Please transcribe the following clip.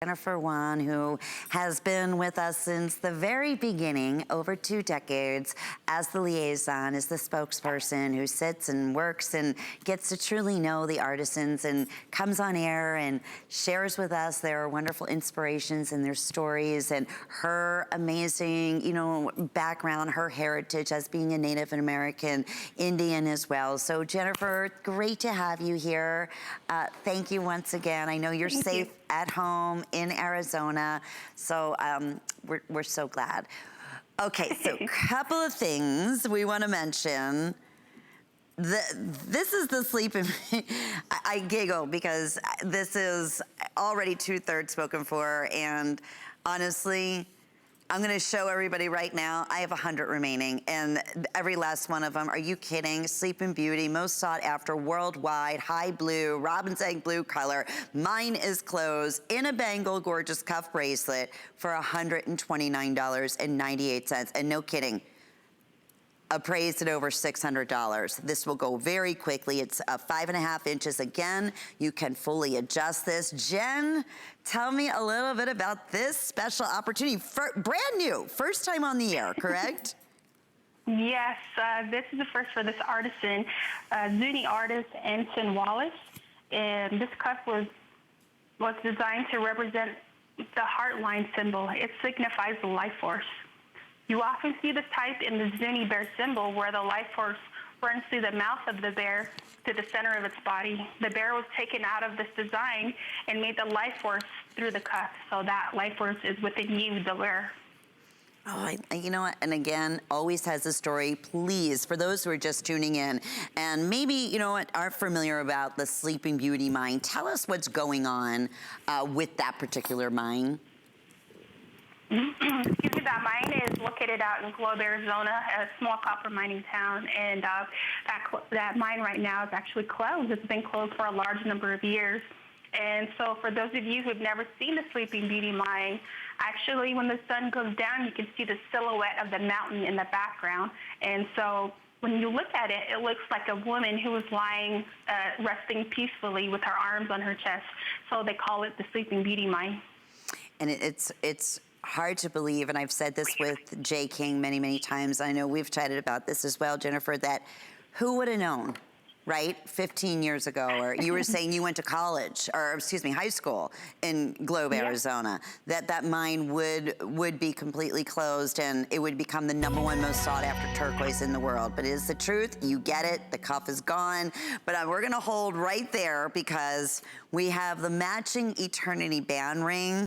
Jennifer Wan, who has been with us since the very beginning, over 2 decades, as the liaison, as the spokesperson who sits and works and gets to truly know the artisans and comes on air and shares with us their wonderful inspirations and their stories and her amazing, background, her heritage as being a Native American Indian as well. So Jennifer, great to have you here. Thank you once again. I know you're safe at home in Arizona, so we're so glad. Okay, so a couple of things we want to mention. This is the sleep and I giggle because this is already 2/3 spoken for, and honestly, I'm gonna show everybody right now, I have 100 remaining, and every last one of them, are you kidding? Sleeping Beauty, most sought after worldwide, high blue, robin's egg blue color. Mine is closed in a bangle, gorgeous cuff bracelet for $129.98, and no kidding, appraised at over $600. This will go very quickly. It's 5.5 inches again. You can fully adjust this. Jen, tell me a little bit about this special opportunity. Brand new, first time on the air, correct? Yes, this is the first for this artisan, Zuni artist Anson Wallace. And this cuff was designed to represent the heartline symbol. It signifies the life force. You often see this type in the Zuni bear symbol, where the life force runs through the mouth of the bear to the center of its body. The bear was taken out of this design and made the life force through the cuff. So that life force is within you, the wearer. Oh, you know what, and again, always has a story. Please, for those who are just tuning in, and maybe, aren't familiar about the Sleeping Beauty mine, tell us what's going on with that particular mine. Excuse me, that mine is located out in Globe, Arizona, a small copper mining town, and that mine right now is actually closed. It's been closed for a large number of years. And so for those of you who have never seen the Sleeping Beauty mine, actually when the sun goes down, you can see the silhouette of the mountain in the background. And so when you look at it, it looks like a woman who is lying, resting peacefully with her arms on her chest. So they call it the Sleeping Beauty mine. And it's hard to believe, and I've said this with Jay King many, many times. I know we've chatted about this as well, Jennifer, that who would have known, right, 15 years ago, or you were saying you went to college, or excuse me, high school in Globe, Arizona, that mine would be completely closed and it would become the #1 most sought after turquoise in the world. But it is the truth, you get it, the cuff is gone, but we're gonna hold right there because we have the matching Eternity band ring.